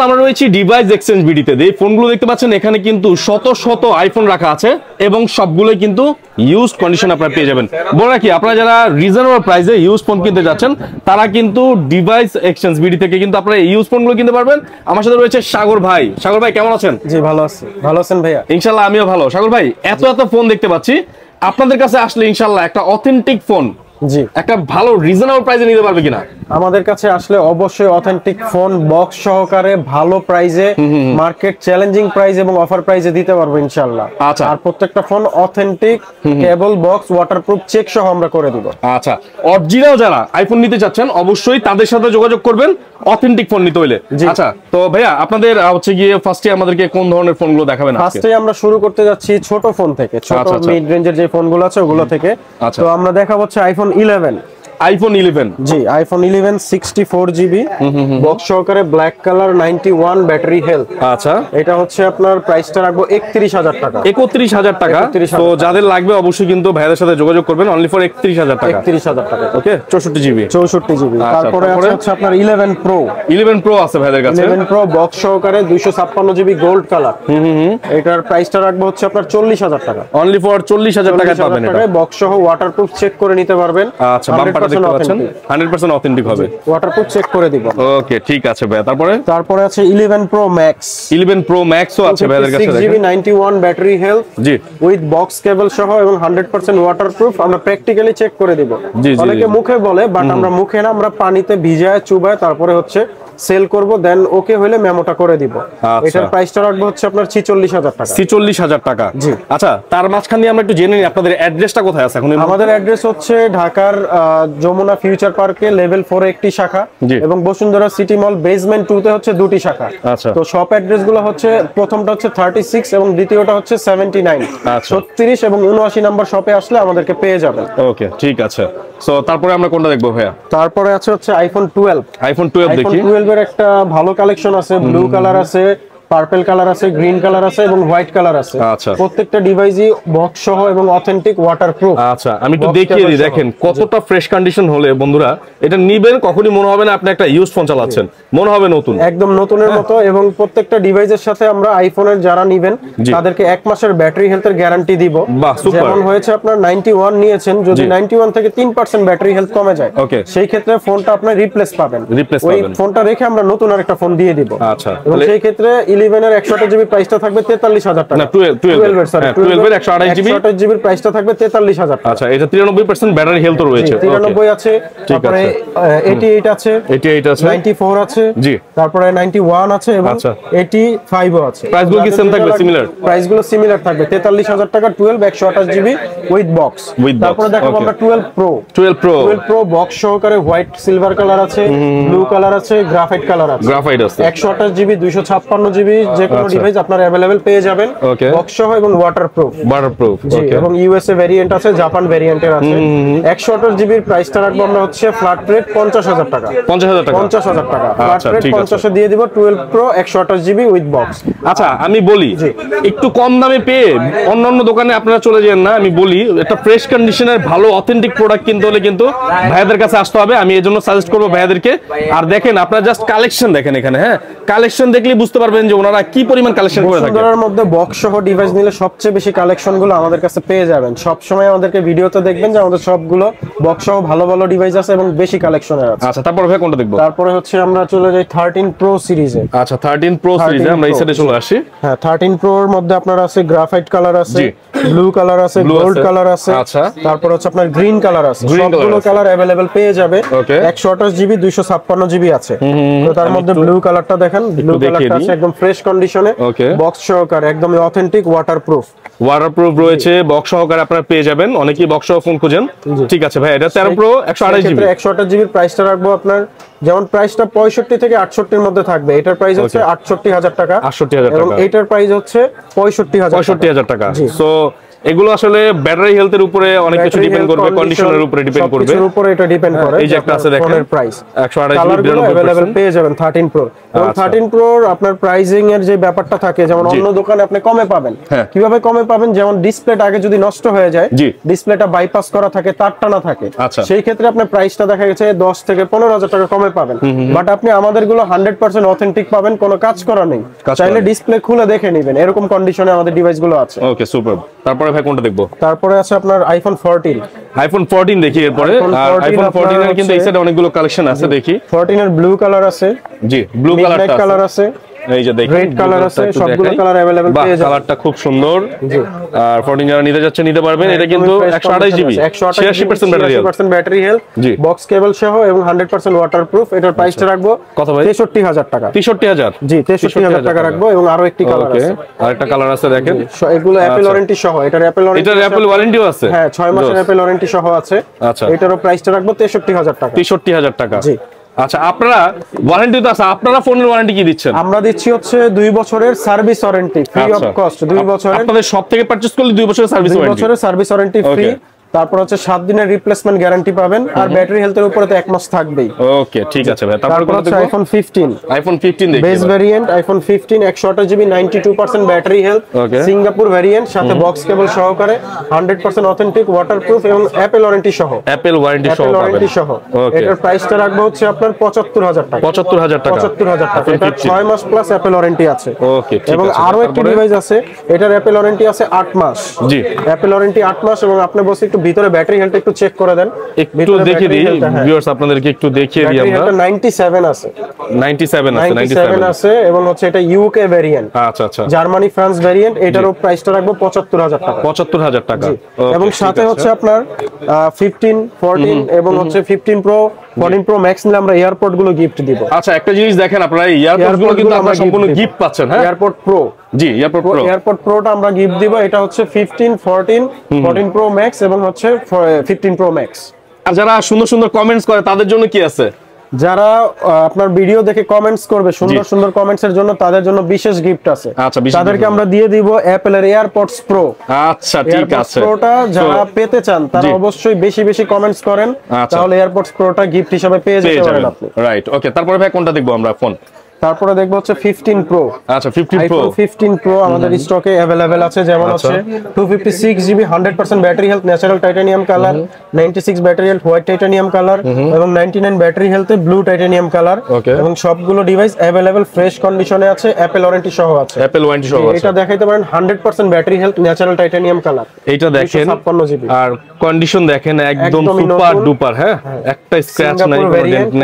আমরা রয়েছি device exchange বিডিতে। এই ফোনগুলো দেখতে পাচ্ছেন এখানে কিন্তু শত শত আইফোন রাখা আছে এবং সবগুলোই কিন্তু ইউজড কন্ডিশন আপনারা পেয়ে যাবেন। বলে রাখি আপনারা যারা রিজনেবল প্রাইসে ইউজ ফোন কিনতে যাচ্ছেন তারা কিন্তু ডিভাইস এক্সচেঞ্জ বিডি থেকে কিন্তু আপনারা ইউজ ফোনগুলো কিনতে পারবেন। আমার সাথে রয়েছে সাগর ভাই। সাগর ভাই কেমন আছেন? জি ভালো আছি। ভালো আছেন ভাইয়া? ইনশাআল্লাহ আমিও ভালো। সাগর ভাই এত ফোন দেখতে পাচ্ছি, আপনাদের কাছে আসলে ইনশাআল্লাহ একটা অথেন্টিক ফোন জি একটা ভালো রিজনেবল প্রাইসে নিতে পারবে কিনা? আমাদের কাছে আসলে অবশ্যই অথেন্টিক ফোন বক্স সহকারে ভালো প্রাইসে, মার্কেট চ্যালেঞ্জিং প্রাইস এবং অফার প্রাইসে দিতে পারবো ইনশাআল্লাহ। আচ্ছা, আর প্রত্যেকটা ফোন অথেন্টিক, কেবল, বক্স, ওয়াটারপ্রুফ চেক সহ আমরা করে দিব। আচ্ছা, অরিজিনাল যারা আইফোন নিতে চাচ্ছেন অবশ্যই তাদের সাথে যোগাযোগ করবেন অথেন্টিক ফোন নিতে হলে। আচ্ছা, তো ভাইয়া আপনাদের হচ্ছে গিয়ে ফার্স্টে আমাদেরকে কোন ধরনের ফোনগুলো দেখাবেন? ফার্স্টে আমরা শুরু করতে যাচ্ছি ছোট ফোন থেকে, ছোট মিড রেঞ্জের যে ফোনগুলো আছে ওগুলো থেকে। তো আমরা দেখাবো হচ্ছে আইফোন 11। আইফোন 11 জি, আইফোন 11 64GB বক্স সহকারে, ব্ল্যাক কালার, 91 ব্যাটারি হেলথ। আচ্ছা, এটা হচ্ছে আপনার প্রাইসটা রাখবো 31000 টাকা। 31000 টাকা। তো যাদের লাগবে অবশ্যই কিন্তু ভাইদের সাথে যোগাযোগ করবেন অনলি ফর 31000 টাকা। 31000 টাকা। ওকে, 64GB। তারপরে হচ্ছে আপনার 11 প্রো। 11 প্রো আছে ভাইদের কাছে। 11 প্রো বক্স সহকারে 256GB গোল্ড কালার। এটার প্রাইসটা রাখবো হচ্ছে আপনার 40000 টাকা। অনলি ফর 40000 টাকা পাবেন এটা। বক্স সহ ওয়াটারপ্রুফ চেক করে নিতে পারবেন। আচ্ছা, বাম্পারটা দেখতে পাচ্ছেন 100% অথেন্টিক হবে। ওয়াটারপ্রুফ চেক করে দিব। ওকে, ঠিক আছে ভাই। তারপরে আছে 11 প্রো ম্যাক্স। 11 প্রো ম্যাক্সও আছে ভাইদের কাছে। 6GB 91 battery health G, with box কেবল সহ এবং 100% ওয়াটারপ্রুফ। আমরা প্র্যাকটিক্যালি চেক করে দিব। অনেকে মুখে বলে, বাট আমরা মুখে না, আমরা পানিতে ভিজায় চুবায় তারপরে হচ্ছে সেল করব, দেন ওকে হলে মেমোটা করে দিব। এটার প্রাইসটা রাখবো হচ্ছে আপনার 46000 টাকা। 46000 টাকা। জি। আচ্ছা, তার মাঝখানে আমরা একটু জেনে নিই আপনাদের অ্যাড্রেসটা কোথায় আছে এখন? আমাদের অ্যাড্রেস হচ্ছে ঢাকার যমুনা ফিউচার পার্কে লেভেল 4 একটি শাখা এবং বসুন্ধরা সিটি মল বেসমেন্ট 2 তে হচ্ছে দুটি শাখা। আচ্ছা, তো শপ অ্যাড্রেস গুলো হচ্ছে প্রথমটা হচ্ছে 36 এবং দ্বিতীয়টা হচ্ছে 79। 36 এবং 79 নাম্বার শপে আসলে আমাদেরকে পেয়ে যাবেন। ওকে, ঠিক আছে। সো তারপরে আমরা কোনটা দেখবো ভাইয়া? তারপরে আছে হচ্ছে আইফোন 12। আইফোন 12 দেখি। 12 এর একটা ভালো কালেকশন আছে। ব্লু কালার আছে, পার্পল কালার আছে, গ্রিন কালার আছে এবং হোয়াইট কালার আছে। আচ্ছা, প্রত্যেকটা ডিভাইসই বক্স সহ এবং অথেন্টিক ওয়াটারপ্রুফ। আচ্ছা, আমি একটু দেখিয়ে দিই। দেখেন কতটা ফ্রেশ কন্ডিশন হলে বন্ধুরা এটা নিবেন, কখনই মনে হবে না আপনি একটা ইউজ ফোন চালাচ্ছেন, মনে হবে নতুন, একদম নতুনের মতো। এবং প্রত্যেকটা ডিভাইসের সাথে আমরা আইফোনের যারা নিবেন তাদেরকে 1 মাসের ব্যাটারি হেলথের গ্যারান্টি দিব। যেমন হয়েছে আপনার 91 নিয়েছেন, যদি 91 থেকে 3% ব্যাটারি হেলথ কমে যায় সেই ক্ষেত্রে ফোনটা আপনার রিপ্লেস পাবেন। ওই ফোনটা রেখে আমরা নতুন আরেকটা ফোন দিয়ে দিব। আচ্ছা, এবং সেই ক্ষেত্রে 11 এর 128GB প্রাইসটা থাকবে 43000 টাকা। না, 12 এর 128GB এর প্রাইসটা থাকবে 43000 টাকা। আচ্ছা, এটা 93% ব্যাটারি হেলথ রয়েছে। 93 আছে, তারপরে 88 আছে, 94 আছে, জি, তারপরে 91 আছে এবং 85 ও আছে। প্রাইসগুলো কি সেম থাকবে? সিমিলার প্রাইসগুলো সিমিলার থাকবে। 43000 টাকা 12 128GB উইথ বক্স। তারপরে দেখাবো আমরা 12 প্রো বক্স সহকারে, হোয়াইট সিলভার কালার আছে, ব্লু কালার আছে, গ্রাফাইট কালার আছে। 128GB 256GB যে কোনো ডিভাইস আপনারা अवेलेबल পেয়ে যাবেন বক্স সহ এবং ওয়াটারপ্রুফ। জি, এবং ইউএসএ ভেরিয়েন্ট আছে, জাপান ভেরিয়েন্টের আছে। 128GB এর প্রাইসটা রাখবো আমরা হচ্ছে ফ্ল্যাট রেট 50000 টাকা। 50000 টাকা ফ্ল্যাট রেট 50 দিয়ে দিব। 12 প্রো 128GB উইথ বক্স। আচ্ছা, আমি বলি একটু কম দামে পেয়ে অন্যান্য দোকানে আপনারা চলে যান না। আমি বলি একটা ফ্রেশ কন্ডিশনের ভালো অথেন্টিক প্রোডাক্ট কিনতে হলে কিন্তু ভাইয়াদের কাছে আসতে হবে। আমি এজন্য সাজেস্ট করব ভাইয়াদেরকে। আর দেখেন আপনারা জাস্ট কালেকশন দেখেন এখানে। হ্যাঁ, কালেকশন দেখলেই বুঝতে পারবেন যে ওনারা কি পরিমাণ কালেকশন করে থাকে। বসুন্ধরার মধ্যে বক্স সহ ডিভাইস নিলে সবচেয়ে বেশি কালেকশন গুলো আমাদের কাছে পেয়ে যাবেন। সব সময় আমাদেরকে ভিডিওতে দেখবেন যে আমাদের সবগুলো বক্স সহ ভালো ভালো ডিভাইস আছে এবং বেশি কালেকশনের আছে। আচ্ছা, তারপর ভাই কোনটা দেখব? তারপরে হচ্ছে আমরা চলে যাই 13 প্রো সিরিজে। আচ্ছা, 13 প্রো সিরিজে আমরা এই সাইডে চলে আসি। হ্যাঁ, 13 প্রো এর মধ্যে আপনার আছে গ্রাফাইট কালার আছে, ব্লু কালার আছে, গোল্ড কালার আছে। আচ্ছা, তারপর হচ্ছে আপনার গ্রিন কালার আছে। সবগুলো কালার अवेलेबल পেয়ে যাবে। 128GB 256GB আছে। তো তার মধ্যে ব্লু কালারটা দেখেন, ব্লু কালারটা আছে একদম ফ্রেশ কন্ডিশনে, বক্স সহকারে, একদম অথেন্টিক ওয়াটারপ্রুফ রয়েছে। বক্স সহকারে আপনারা পেয়ে যাবেন। অনেকেই বক্স সহ ফোন খুঁজেন। ঠিক আছে ভাই, এটা 13 প্রো 128GB। 128GB এর প্রাইসটা রাখবো আপনার, যেমন প্রাইসটা 65 থেকে 68 এর মধ্যে থাকবে। এটার প্রাইস হচ্ছে 68000 টাকা। 68000 টাকা। এবং এটার প্রাইস হচ্ছে 65000 টাকা। সো এগুলো আসলে ব্যাটারি হেলথের উপরে অনেক কিছু ডিপেন্ড করবে, কন্ডিশনের উপরে ডিপেন্ড করবে, সবকিছুর উপরে এটা ডিপেন্ড করে। এই যে একটা আছে দেখেন ফোনের প্রাইস 128 GB अवेलेबल পেয়ে যাবেন 13 প্রো। এবং 13 প্রোর আপনার প্রাইসিং এর যে ব্যাপারটা থাকে, যেমন অন্য দোকানে আপনি কমে পাবেন। কিভাবে কমে পাবেন? যেমন ডিসপ্লেটা আগে যদি নষ্ট হয়ে যায়, ডিসপ্লেটা বাইপাস করা থাকে, তারটা না থাকে, সেই ক্ষেত্রে আপনার প্রাইসটা দেখা গেছে 10 থেকে 15,000 টাকা কমে পাবেন। বাট আপনি আমাদের গুলো 100% অথেন্টিক পাবেন, কোনো কাজ করা নেই, চাইলে ডিসপ্লে খুলে দেখে নেবেন, এরকম কন্ডিশনে আমাদের ডিভাইস গুলো আছে। ওকে সুপার। তারপরে ভাই কোনটা দেখবো? তারপরে আছে আপনার আইফোন 14। আইফোন 14 দেখি এরপরে। আর আইফোন 14 এর কিন্তু এই সাইডে অনেকগুলো কালেকশন আছে, দেখি। 14 এর ব্লু কালার আছে, জি ব্লু কালার আছে, এই যে দেখেন রেড কালার আছে, সবগুলো কালার अवेलेबल পেয়ে যাবেন। কালারটা খুব সুন্দর। জি আর 14 যারা নিতে যাচ্ছে নিতে পারবেন। এটা কিন্তু 128 GB, 86% battery health, 86% battery health, box কেবল সহ এবং 100% ওয়াটারপ্রুফ। এটার প্রাইসটা রাখবো কত ভাই? 63000 টাকা। 63000? জি 63000 টাকা রাখবো। এবং আরো একটি কালার আছে, আরেকটা কালার আছে দেখেন। এগুলো অ্যাপল ওয়ারেন্টি সহ। এটার অ্যাপল ওয়ারেন্টিও আছে? হ্যাঁ 6 মাসের অ্যাপল ওয়ারেন্টি সহ আছে। আচ্ছা এটারও প্রাইসটা রাখবো 63000 টাকা। 63000 টাকা। জি আচ্ছা আপনারা ওয়ারেন্টি তো আছে, আপনারা ফোনের ওয়ারেন্টি কি দিচ্ছেন? আমরা দিচ্ছি হচ্ছে 2 বছরের service warranty free of cost. 2 বছরের আপনাদের শপ থেকে পারচেজ করলে 2 বছরের সার্ভিস ওয়ারেন্টি, 2 বছরের সার্ভিস ওয়ারেন্টি ফ্রি। তারপর হচ্ছে 7 দিনের রিপ্লেসমেন্ট গ্যারান্টি পাবেন। আর ব্যাটারি হেলথের উপরে তো 1 মাস থাকবেই। ওকে ঠিক আছে ভাই। তারপর হচ্ছে আইফোন 15। আইফোন 15 দেখি base variant iPhone 15 128 GB 92% battery health, Singapore variant, সাথে বক্স কেবল সহকারে, 100% অথেন্টিক, ওয়াটারপ্রুফ এবং অ্যাপল ওয়ারেন্টি সহ। অ্যাপল ওয়ারেন্টি সহ পাবেন। এটার প্রাইসটা রাখবো হচ্ছে আপনার 75000 টাকা। 75000 টাকা। 75000 টাকা। এটা 6 মাস প্লাস অ্যাপল ওয়ারেন্টি আছে। ওকে ঠিক আছে। এবং আরো একটা ডিভাইস আছে, এটার অ্যাপল ওয়ারেন্টি আছে 8 মাস। জি অ্যাপল ওয়ারেন্টি 8 মাস। এবং আপনি বসে একটু ভিতরে ব্যাটারি হেলথ একটু চেক করে দেন, একটু দেখিয়ে দিই ভিউয়ার্স, আপনাদেরকে একটু দেখিয়ে দিই আমরা। 97 আছে, 97 আছে এবং হচ্ছে এটা ইউকে ভেরিয়েন্ট। আচ্ছা আচ্ছা, জার্মানি ফ্রান্স ভেরিয়েন্ট। এটারও প্রাইসটা রাখবো 75000 টাকা। 75000 টাকা। এবং সাথে হচ্ছে আপনার 15 14 এবং হচ্ছে 15 প্রো 14 প্রো ম্যাক্স নিলে আমরা এয়ারপড গুলো গিফট দিব। আচ্ছা একটা জিনিস দেখেন, আপনারা এয়ারপড গুলো কিন্তু আমরা সম্পূর্ণ গিফট পাচ্ছেন। হ্যাঁ এয়ারপড প্রো, জি এয়ারপড প্রোটা আমরা গিফট দিব। এটা হচ্ছে 15 14 প্রো ম্যাক্স এবং হচ্ছে 15 প্রো ম্যাক্স। আর যারা সুন্দর সুন্দর কমেন্টস করে তাদের জন্য কি আছে? যারা আপনার ভিডিও দেখে কমেন্টস করবে, সুন্দর সুন্দর কমেন্টস এর জন্য, তাদের জন্য বিশেষ গিফট আছে। আচ্ছা তাদেরকে আমরা দিয়ে দিব অ্যাপল এর এয়ারপডস প্রো। আচ্ছা ঠিক আছে। প্রোটা যারা পেতে চান তারা অবশ্যই বেশি বেশি কমেন্টস করেন, তাহলে এয়ারপডস প্রোটা গিফট হিসেবে পেয়ে যেতে পারেন আপনি। Right okay. তারপরে ভাই কোনটা দেখবো আমরা ফোন? তারপরে দেখবো হচ্ছে 15 প্রো। আচ্ছা 15 প্রো, 15 প্রো আমাদের স্টকে अवेलेबल আছে। যেমন হচ্ছে 256 GB 100% battery health, natural titanium colour, 96 battery health white titanium colour এবং 99 ব্যাটারি হেলথে ব্লু টাইটানিয়াম কালার। এবং সবগুলো ডিভাইস अवेलेबल ফ্রেশ কন্ডিশনে আছে, অ্যাপল ওয়ারেন্টি সহ আছে। অ্যাপল ওয়ারেন্টি সহ আছে। এটা দেখাইতে পারেন 100% battery health, natural titanium colour. এইটা দেখেন 56 জিবি। আর কন্ডিশন দেখেন একদম সুপার ডুপার। হ্যাঁ একটা স্ক্র্যাচ নাই,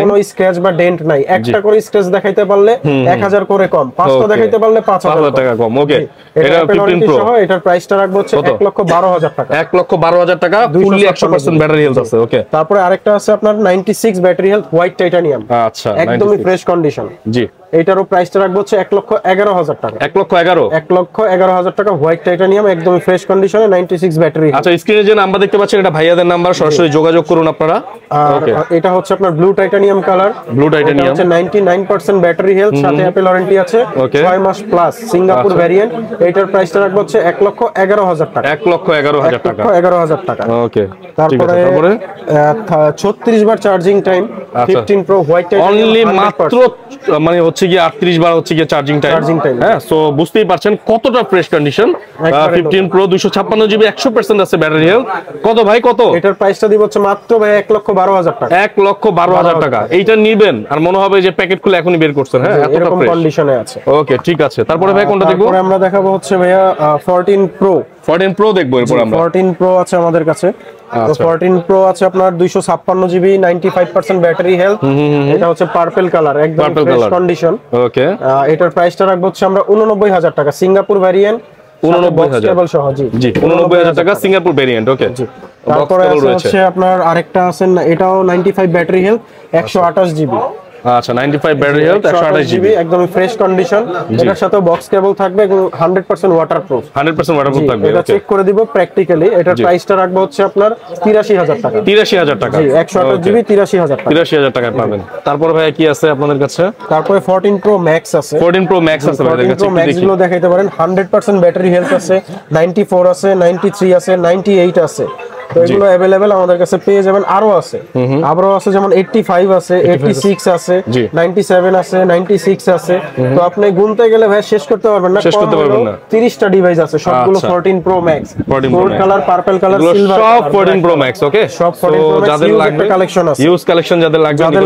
কোনো স্ক্র্যাচ বা ডেন্ট নাই। একটা করে স্ক্র্যাচ দেখাইতে পারলে 1000 করে কম, 5টা দেখাইতে পারলে 5000 টাকা কম। ওকে এটা 15 প্রো। এটার প্রাইসটা রাখবো হচ্ছে 1,12,000 টাকা। 1,12,000 টাকা, ফুললি 100% ব্যাটারি হেলথ আছে। ওকে তারপরে আরেকটা আছে আপনার 96 ব্যাটারি হেলথ হোয়াইট টাইটানিয়াম। আচ্ছা একদমই ফ্রেশ কন্ডিশন। জি এটারও প্রাইসটা রাখবো হচ্ছে 1,11,000 টাকা। 1,11,000 টাকা হোয়াইট টাইটানিয়াম, একদমই ফ্রেশ কন্ডিশনে, 96 ব্যাটারি। আচ্ছা স্ক্রিনে যে নাম্বার দেখতে পাচ্ছেন এটা ভাইয়াদের নাম্বার, সরাসরি যোগাযোগ করুন আপনারা। ওকে এটা হচ্ছে আপনার blue titanium colour. Blue titanium হচ্ছে 99% ব্যাটারি হেলথ, সাথে অ্যাপল ওয়ারেন্টি আছে 6 মাস প্লাস, সিঙ্গাপুর ভেরিয়েন্ট। এটার প্রাইসটা রাখবো হচ্ছে 1,11,000 টাকা। 1,11,000 টাকা। 1,11,000 টাকা। ওকে তারপরে 36 বার charging time 15 pro white titanium, only মাত্র মানে হচ্ছে কি 38 বার হচ্ছে কি চার্জিং টাইম। হ্যাঁ সো বুঝতেই পারছেন কতটা ফ্রেশ কন্ডিশন। 15 প্রো 256 জিবি 100% আছে ব্যাটারি হেলথ। কত ভাই কত? এটার প্রাইসটা দিব হচ্ছে মাত্র ভাই 1,12,000 টাকা। 1,12,000 টাকা। এইটা নিবেন আর মনে হবে যে প্যাকেট খুলে এখনই বের করছেন। হ্যাঁ এতটা এরকম কন্ডিশনে আছে। ওকে ঠিক আছে। তারপরে ভাই কোনটা দেখবো? তারপরে আমরা দেখাবো হচ্ছে ভাইয়া 14 প্রো। 14 প্রো দেখবো এরপর আমরা। 14 প্রো আছে আমাদের কাছে। তো 14 প্রো আছে আপনার 256 জিবি 95% ব্যাটারি হেলথ। এটা হচ্ছে পার্পল কালার, একদম ফ্রেশ কন্ডিশন। ওকে এটার প্রাইসটা রাখবো হচ্ছে আমরা 89,000 টাকা, সিঙ্গাপুর ভেরিয়েন্ট, 89,000 সহ। জি জি 89,000 টাকা সিঙ্গাপুর ভেরিয়েন্ট। ওকে তারপরে আছে আপনার আরেকটা আছে, এটাও 95 ব্যাটারি হেলথ 128 জিবি। আচ্ছা 95 ব্যাটারি হেলথ 128 জিবি একদম ফ্রেশ কন্ডিশন। এটার সাথে বক্স কেবল থাকবে এবং 100% ওয়াটারপ্রুফ। 100% ওয়াটারপ্রুফ থাকবে। এটা চেক করে দিব প্র্যাকটিক্যালি। এটার প্রাইসটা রাখবো হচ্ছে আপনার 83000 টাকা। 83000 টাকা। জি 128 জিবি 83000 টাকা। 83000 টাকায় পাবেন। তারপর ভাই কি আছে আপনাদের কাছে? তারপরে 14 প্রো ম্যাক্স আছে। 14 প্রো ম্যাক্স আছে ভাই, দেখেন প্রো ম্যাক্স গুলো দেখাইতে পারেন। 100% ব্যাটারি হেলথ আছে, 94 আছে, 93 আছে, 98 আছে। তো এগুলো अवेलेबल আমাদের কাছে পেয়ে যাবেন। আরো আছে, আরো আছে, যেমন 85 আছে, 86 আছে, 97 আছে, 96 আছে। তো আপনি গুনতে গেলে ভাই শেষ করতে পারবেন না, 30টা ডিভাইস আছে, সবগুলো 14 pro max. Gold colour, purple colour, silver, সব 14 প্রো ম্যাক্স। ওকে, সব 14 প্রো ম্যাক্স। যাদের লাগবে কালেকশন আছে, ইউজ কালেকশন যাদের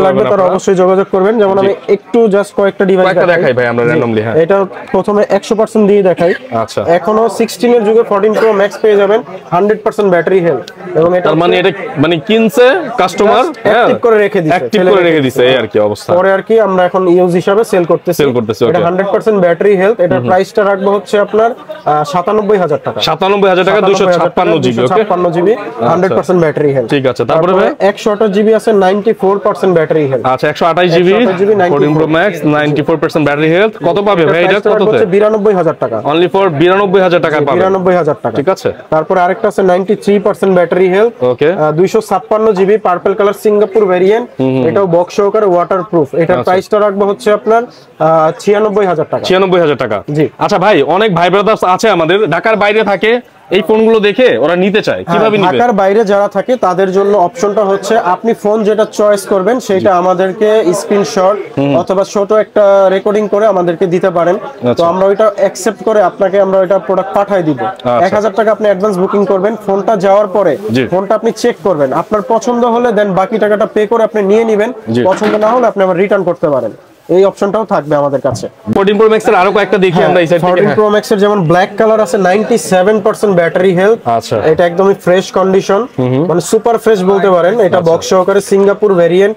লাগবে তারা অবশ্যই যোগাযোগ করবেন। যেমন আমি একটু জাস্ট কয়েকটা ডিভাইস দেখাই ভাই আমরা র্যান্ডমলি। হ্যাঁ, এটা প্রথমে 100% দিয়ে দেখাই। আচ্ছা, এখনো 16 এর যুগে 14 প্রো ম্যাক্স পেয়ে যাবেন 100% ব্যাটারি হেলথ। এবং এটা মানে এটা মানে কিনছে কাস্টমার, অ্যাক্টিভ করে রেখে দিছে এই আর কি অবস্থা। পরে আর কি আমরা এখন ইউজ হিসাবে সেল করতেছি। এটা 100% ব্যাটারি হেলথ। এটার প্রাইসটা রাখবো হচ্ছে আপনার 97000 টাকা। 97000 টাকা, 256 জিবি। ওকে, 256 জিবি, 100% ব্যাটারি হেলথ। ঠিক আছে। তারপরে ভাই 128 জিবি আছে, 94% ব্যাটারি হেলথ। আচ্ছা, 128 GB 14 pro max, 94% battery health. কত পাবে ভাই এটা? কততে? 92000 টাকা। অনলি ফর 92000 টাকা পাবে। 92000 টাকা, ঠিক আছে। তারপর আরেকটা আছে 93% ব্যাটারি হেলথ। ওকে, 256 GB purple colour Singapore variant. এটাও বক্স সহকারে ওয়াটারপ্রুফ। এটার প্রাইসটা রাখবো হচ্ছে আপনার 96000 টাকা। 96000 টাকা। জি। আচ্ছা ভাই, অনেক ভাই ব্রাদার্স আছে আমাদের ঢাকার বাইরে থাকে, এই ফোনগুলো দেখে ওরা নিতে চায়, কিভাবে নিবে? ঢাকার বাইরে যারা থাকে তাদের জন্য অপশনটা হচ্ছে আপনি ফোন যেটা চয়েস করবেন সেটা আমাদেরকে স্ক্রিনশট অথবা ছোট একটা রেকর্ডিং করে আমাদেরকে দিতে পারেন। তো আমরা ওইটা অ্যাকসেপ্ট করে আপনাকে আমরা ওইটা প্রোডাক্ট পাঠিয়ে দিব। 1000 টাকা আপনি অ্যাডভান্স বুকিং করবেন। ফোনটা যাওয়ার পরে ফোনটা আপনি চেক করবেন, আপনার পছন্দ হলে দেন বাকি টাকাটা পে করে আপনি নিয়ে নেবেন। পছন্দ না হলে আপনি আবার রিটার্ন করতে পারেন। এই অপশনটাও থাকবে আমাদের কাছে। 14 প্রো ম্যাক্স এর আরো কয়েকটা দেখি আমরা এই সাইড থেকে। 14 প্রো ম্যাক্স এর যেমন ব্ল্যাক কালার আছে, 97% ব্যাটারি হেলথ। আচ্ছা, এটা একদমই ফ্রেশ কন্ডিশন, মানে সুপার ফ্রেশ বলতে পারেন। এটা বক্স সহকারে সিঙ্গাপুর ভেরিয়েন্ট,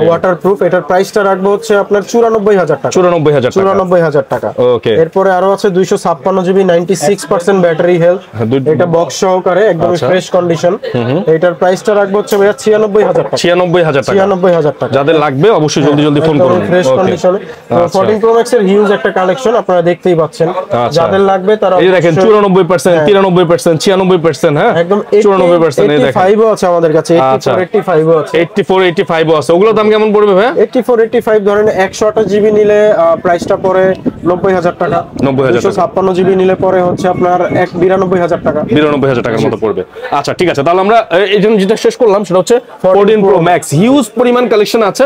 ওয়াটারপ্রুফ। এটার প্রাইসটা রাখবো হচ্ছে আপনার 94000 টাকা। 94000 টাকা। ওকে, এরপরে আরো আছে 256 জিবি, 96% ব্যাটারি হেলথ। এটা বক্স সহকারে একদমই ফ্রেশ কন্ডিশন। এটার প্রাইসটা রাখবো হচ্ছে 96000 টাকা। 96000 টাকা। 96000 টাকা। যাদের লাগবে অবশ্যই জলদি জলদি ফোন করুন। কন্ডিশনে 14 প্রো ম্যাক্স এর হিউজ একটা কালেকশন আপনারা দেখতেই পাচ্ছেন। যাদের লাগবে তারা এই দেখেন 94%, 93%, 96%। হ্যাঁ, একদম 94% এই দেখেন। 85 ও আছে আমাদের কাছে, 85 ও আছে। 85 ও আছে। ওগুলোর দাম কেমন পড়বে ভাই? 85 ধরেন 128 জিবি নিলে প্রাইসটা পড়ে 90000 টাকা। 256 জিবি নিলে পরে হচ্ছে আপনার 92000 টাকা। 92000 টাকার মতো পড়বে। আচ্ছা, ঠিক আছে। তাহলে আমরা এই জন্য যেটা শেষ করলাম সেটা হচ্ছে 14 প্রো ম্যাক্স। হিউজ পরিমাণ কালেকশন আছে,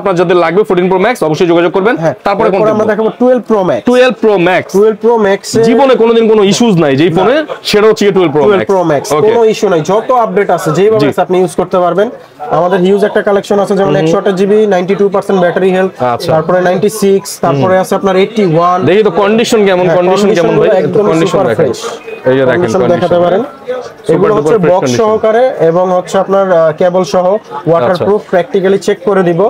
আপনার যাদের লাগবে 14 প্রো ম্যাক্স অবশ্যই যোগাযোগ করবেন। তারপরে আমরা দেখাবো 12 pro max. 12 pro max. 12 pro max জীবনে কোনোদিন কোনো ইস্যুস নাই যেই ফোনে, সেটা হচ্ছে 12 প্রো ম্যাক্স। কোনো ইস্যু নাই, যত আপডেট আছে যেভাবে আপনি ইউজ করতে পারবেন। আমাদের হিউজ একটা কালেকশন আছে, যেমন 128 জিবি, 92% ব্যাটারি হেলথ। তারপরে 96, তারপরে আছে আপনার 81। দেখি তো কন্ডিশন কেমন, কন্ডিশন কেমন ভাই? কন্ডিশন দেখেন, এই যে দেখেন কন্ডিশন দেখাতে পারেন। এগুলো হচ্ছে বক্স সহকারে এবং হচ্ছে আপনার কেবল সহ ওয়াটারপ্রুফ, প্র্যাকটিক্যালি চেক করে দিব।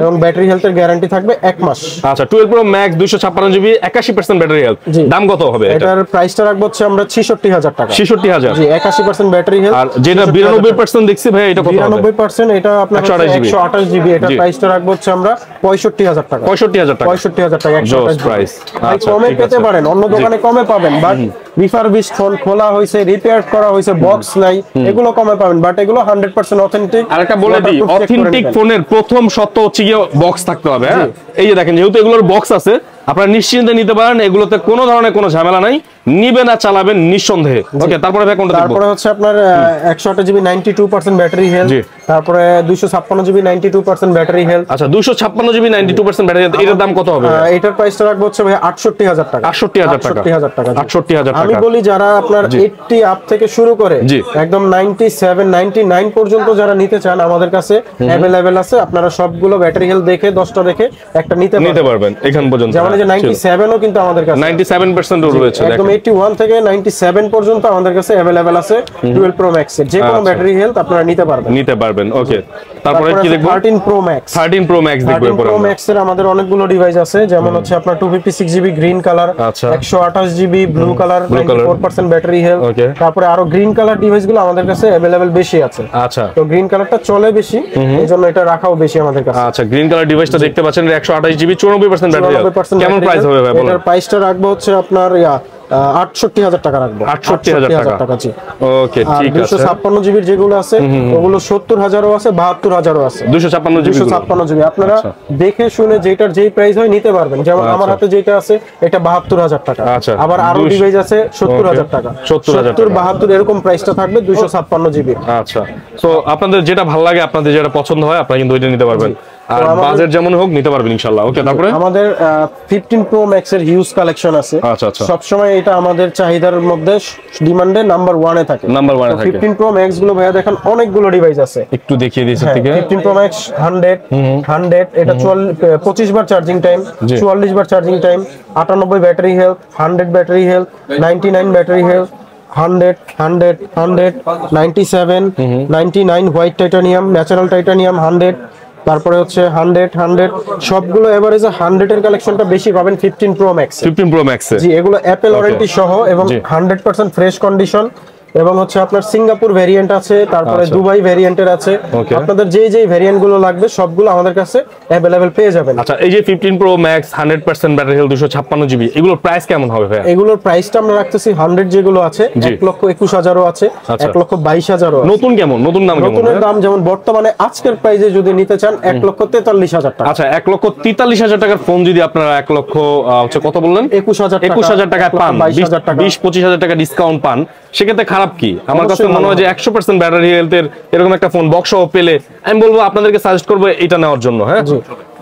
এবং ব্যাটারি হেলথের গ্যারান্টি থাকবে 1 মাস। আচ্ছা, 12 pro max 256 GB, 81% battery health. দাম কত হবে এটা? এটার প্রাইসটা রাখবো হচ্ছে আমরা 66000 টাকা। 66000? জি, 81% ব্যাটারি হেলথ। আর যেটা 92% দেখছি ভাই, এটা কত হবে? 92% এটা আপনার 128 জিবি। এটা প্রাইসটা রাখবো হচ্ছে আমরা 65000 টাকা। 65000 টাকা। 65000 টাকা 128 প্রাইস। আচ্ছা, কমে পেতে পারেন, অন্য দোকানে কমে পাবেন, বাট রিফারবিশ ফোন খোলা হইছে, রিপেয়ার করা হইছে, বক্স নাই, এগুলো কমে পাবেন, বাট এগুলো 100% অথেন্টিক। আর একটা বলে দিই, অথেন্টিক ফোনের প্রথম শর্ত হচ্ছে গিয়ে বক্স থাকতে হবে। হ্যাঁ, এই যে দেখেন, যেহেতু এগুলোর বক্স আছে, আপনারা নিশ্চিন্তে নিতে পারেন। এগুলোতে কোনো ধরনের কোনো ঝামেলা নাই, নিবেন আর চালাবেন নিঃসন্দেহে। ওকে, তারপরে ভাই কোনটা দেখব? তারপরে হচ্ছে আপনার 128 জিবি, 92% ব্যাটারি হেলথ। তারপরে 256 জিবি, 92% ব্যাটারি হেলথ। আচ্ছা, 256 জিবি, 92% ব্যাটারি হেলথ। এটার দাম কত হবে? এটার প্রাইসটা রাখবো হচ্ছে ভাই 68000 টাকা। 68000 টাকা। 68000 টাকা। আমি বলি যারা আপনার 80 আপ থেকে শুরু করে একদম 97, 99 পর্যন্ত যারা নিতে চান, আমাদের কাছে अवेलेबल আছে। আপনারা সবগুলো ব্যাটারি হেলথ দেখে 10টা দেখে একটা নিতে পারবেন এখান পর্যন্ত। যেমন যে 97 ও কিন্তু আমাদের কাছে 97% রয়েছে। একদম 81 থেকে 97 পর্যন্ত আমাদের কাছে अवेलेबल আছে 12 প্রো ম্যাক্স এর যে কোনো ব্যাটারি হেলথ আপনারা নিতে পারবেন। ওকে। তারপরে কি দেখব 13 Pro Max 13 Pro Max দেখব 13 Pro Max এর আমাদের অনেকগুলো ডিভাইস আছে, যেমন হচ্ছে আপনার 256GB green colour, 128GB blue colour, 94% battery health. তারপরে আরো গ্রিন কালার ডিভাইসগুলো আমাদের কাছে अवेलेबल বেশি আছে। আচ্ছা, তো গ্রিন কালারটা চলে বেশি, এইজন্য এটা রাখাও বেশি আমাদের কাছে। আচ্ছা, গ্রিন কালার ডিভাইসটা দেখতে পাচ্ছেন 128GB 94% ব্যাটারি হেলথ। কেমন প্রাইস হবে ভাই বলেন? এটার প্রাইসটা রাখবো হচ্ছে আপনার 68000 টাকা রাখবো। 68000 টাকা। জি ওকে, ঠিক আছে। 256GB যেগুলো আছে ওগুলো 70000 ও আছে, 72000 ও আছে। 256GB আপনারা দেখে শুনে যেটার যেই প্রাইস হয় নিতে পারবেন। যেমন আমার হাতে যেটা আছে এটা 72000 টাকা। আবার আরো ডিভাইস আছে 70000 টাকা। 70 72 এরকম প্রাইসটা থাকবে 256GB। আচ্ছা, সো আপনাদের যেটা ভালো লাগে, আপনাদের যেটা পছন্দ হয়, আপনারা কিন্তু ওইটা নিতে পারবেন। আর বাজেট যেমন হোক নিতে পারবেন ইনশাআল্লাহ। ওকে, তারপরে আমাদের 15 Pro Max এর হিউজ কালেকশন আছে। আচ্ছা আচ্ছা, সব সময় এটা আমাদের চাহিদার মধ্যে ডিমান্ডে নাম্বার 1 এ থাকে। নাম্বার 1 এ থাকে। 15 Pro Max গুলো ভাইয়া দেখেন অনেকগুলো ডিভাইস আছে, একটু দেখিয়ে দিয়েছে থেকে। 15 Pro Max 100 এটা 25 বার চার্জিং টাইম, 44 বার charging time, 98 battery health, 100 battery health, 99 battery health, 100 100 100 97 99 white titanium, natural titanium 100। তারপরে হচ্ছে 100 100 সবগুলো এভারেজে 100 এর কালেকশনটা বেশি পাবেন 15 Pro Max। 15 Pro Max জি, এগুলো অ্যাপল ওয়ারেন্টি সহ এবং 100% ফ্রেশ কন্ডিশন, এবং হচ্ছে আপনার সিঙ্গাপুর ভেরিয়েন্ট আছে, তারপরে দুবাই ভেরিয়েন্টের আছে। আপনাদের যেই ভেরিয়েন্ট গুলো লাগবে সবগুলো আমাদের কাছে अवेलेबल পেয়ে যাবেন। আচ্ছা, এই যে 15 Pro Max 100% battery health 256GB, এগুলোর প্রাইস কেমন হবে ভাই? এগুলোর প্রাইসটা আমরা রাখতেছি 100 যেগুলো আছে 1,21,000 ও আছে, 1,22,000 ও আছে। নতুন কেমন? নতুন দাম কেমন? নতুনের দাম যেমন বর্তমানে আজকের প্রাইসে যদি নিতে চান 1,43,000 টাকা। আচ্ছা, 1,43,000 টাকার ফোন যদি আপনারা 1 লক্ষ হচ্ছে কত বললেন? 21,000 টাকা পান, 20-25,000 টাকা ডিসকাউন্ট পান, সেক্ষেত্রে খারাপ কি? আমার কাছে মনে হয় যে 100% ব্যাটারি হেলথের এরকম একটা ফোন বক্স সহ পেলে আমি বলবো আপনাদেরকে সাজেস্ট করব এটা নেওয়ার জন্য। হ্যাঁ,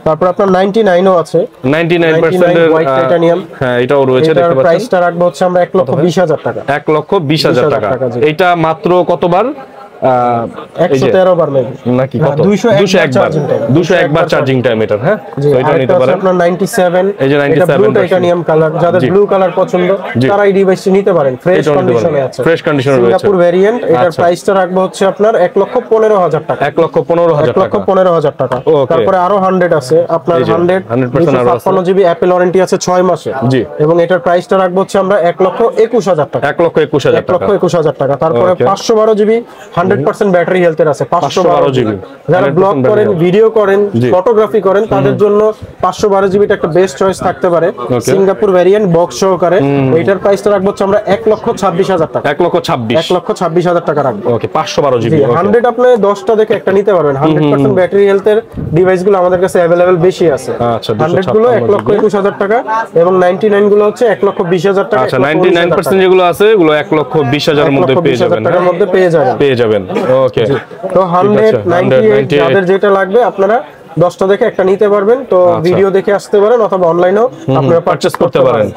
তারপর আপনার 99 ও আছে, 99% এর হোয়াইট টাইটানিয়াম। হ্যাঁ, এটাও রয়েছে, দেখতে পাচ্ছেন। প্রাইসটা রাখবো হচ্ছে আমরা 1,20,000 টাকা। 1,20,000 টাকা। এটা মাত্র কতবার? 113 বার মেবি নাকি কত? 201 বার চার্জিং টাইম এটা। হ্যাঁ, তো এটা নিতে পারেন। আপনার 97, এই যে 97 ব্লু টাইটানিয়াম কালার, যাদের ব্লু কালার পছন্দ তারা এই ডিভাইসটি নিতে পারেন। ফ্রেশ কন্ডিশনে আছে, ফ্রেশ কন্ডিশনে রয়েছে। সিঙ্গাপুর ভেরিয়েন্ট, এটার প্রাইসটা রাখবো হচ্ছে আপনার 1,15,000 টাকা। 1,15,000 টাকা। তারপরে আরো 100 আছে আপনার 100% 56GB অ্যাপল ওয়ারেন্টি আছে 6 মাসে। জি, এবং এটার প্রাইসটা রাখবো হচ্ছে আমরা 1,21,000 টাকা। 1,21,000 টাকা। তারপরে 512GB 100% ব্যাটারি হেলথের আছে, 512GB। যারা ব্লগ করেন, ভিডিও করেন, ফটোগ্রাফি করেন, তাদের জন্য 512GB টা একটা বেস্ট চয়েস থাকতে পারে। সিঙ্গাপুর ভেরিয়েন্ট বক্স সহকারে, এটার প্রাইসটা রাখবো হচ্ছে আমরা 1,26,000 টাকা। 1,26,000 টাকা রাখবো। ওকে, 512GB। 100 আপনি 10টা দেখে একটা নিতে পারবেন। 100% ব্যাটারি হেলথের ডিভাইসগুলো আমাদের কাছে अवेलेबल বেশি আছে। 100 গুলো 1,21,000 টাকা এবং 99 গুলো হচ্ছে 1,20,000 টাকা। আচ্ছা, 99% যেগুলো আছে এগুলো 1,20,000 এর মধ্যে পেয়ে যাবেন। টাকার মধ্যে পেয়ে যাবেন। ওকে, তো 198 যাদের যেটা লাগবে আপনারা 10টা দেখে একটা নিতে পারবেন। তো ভিডিও দেখে আসতে পারেন অথবা অনলাইনেও আপনারা পারচেজ করতে পারেন।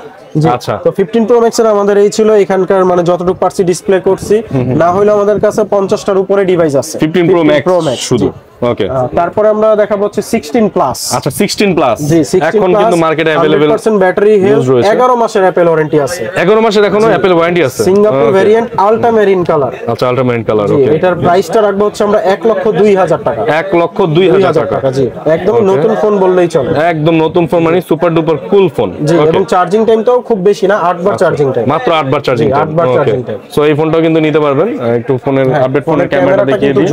আচ্ছা, তো 15 Pro Max এর আমাদের এই ছিল এখানকার, মানে যতটুকু পারছি ডিসপ্লে করছি, না হলে আমাদের কাছে 50টার উপরে ডিভাইস আছে 15 Pro Max শুধু। ওকে, তারপরে আমরা দেখাবো হচ্ছে 16 প্লাস। আচ্ছা, 16 প্লাস জি, 16 এখন কিন্তু মার্কেটে अवेलेबल 100% ব্যাটারি হেলথ, 11 মাসের অ্যাপল ওয়ারেন্টি আছে। 11 মাসের এখনো অ্যাপল ওয়ারেন্টি আছে। Singapore variant ultra marine colour. আচ্ছা, আলট্রা মেরিন কালার। ওকে, এটার প্রাইসটা রাখবো হচ্ছে আমরা 1,02,000 টাকা। 1,02,000 টাকা। জি, একদম নতুন ফোন বললেই চলে। একদম নতুন ফোন, মানে সুপার ডুপার কুল ফোন। জি, এবং চার্জিং টাইমটাও খুব বেশি না, 8 বার চার্জিং টাইম, মাত্র 8 বার চার্জিং টাইম। 8 বার চার্জিং টাইম। সো এই ফোনটাও কিন্তু নিতে পারবেন। একটু ফোনের আপডেট, ফোনের ক্যামেরাটা দেখিয়ে দিই।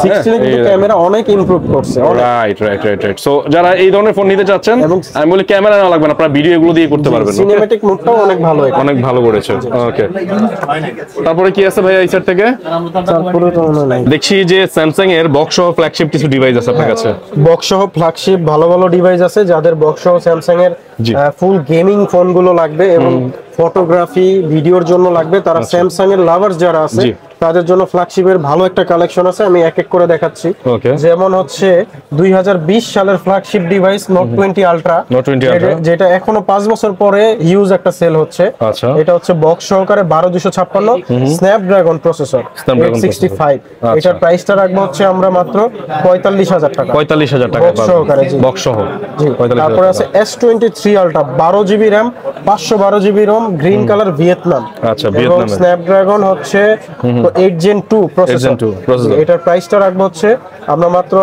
16 এর কিন্তু ক্যামেরা অনেক ইমপ্রুভ করছে। রাইট। সো যারা এই ধরনের ফোন নিতে চাচ্ছেন, আমি বলি ক্যামেরা না লাগবে না, আপনারা ভিডিও এগুলো দিয়ে করতে পারবেন। সিনেম্যাটিক মোডটাও অনেক ভালো, অনেক ভালো করেছে। ওকে, তারপরে কি আছে ভাই এই সাইড থেকে? তারপরে তো মনে নাই, দেখছি যে স্যামসাং এর বক্স সহ ফ্ল্যাগশিপ কিছু ডিভাইস আছে আপনার কাছে। বক্স সহ ফ্ল্যাগশিপ ভালো ডিভাইস আছে। যাদের বক্স সহ স্যামসাং এর ফুল গেমিং ফোন গুলো লাগবে এবং ফটোগ্রাফি ভিডিওর জন্য লাগবে, তারা স্যামসাং এর লাভার্স যারা আছে তাদের জন্য ফ্ল্যাগশিপের ভালো একটা কালেকশন আছে। আমি এক এক করে দেখাচ্ছি। যেমন হচ্ছে 2020 সালের ফ্ল্যাগশিপ ডিভাইস নোট 20 আলট্রা, যেটা এখনো 5 বছর পরে হিউজ একটা সেল হচ্ছে। এটা হচ্ছে বক্স সহকারে 12256 স্ন্যাপড্রাগন প্রসেসর 865। এটার প্রাইসটা রাখবো হচ্ছে আমরা মাত্র 45,000 টাকা। 45,000 টাকা বক্স সহকারে। জি, বক্স সহ। জি, তারপরে আছে S23 ultra 12GB RAM 512GB ROM green colour Vietnam. আচ্ছা, ভিয়েতনাম। স্ন্যাপড্রাগন হচ্ছে তো 8 Gen 2 প্রসেসর। এটার প্রাইসটা রাখবো হচ্ছে আমরা মাত্র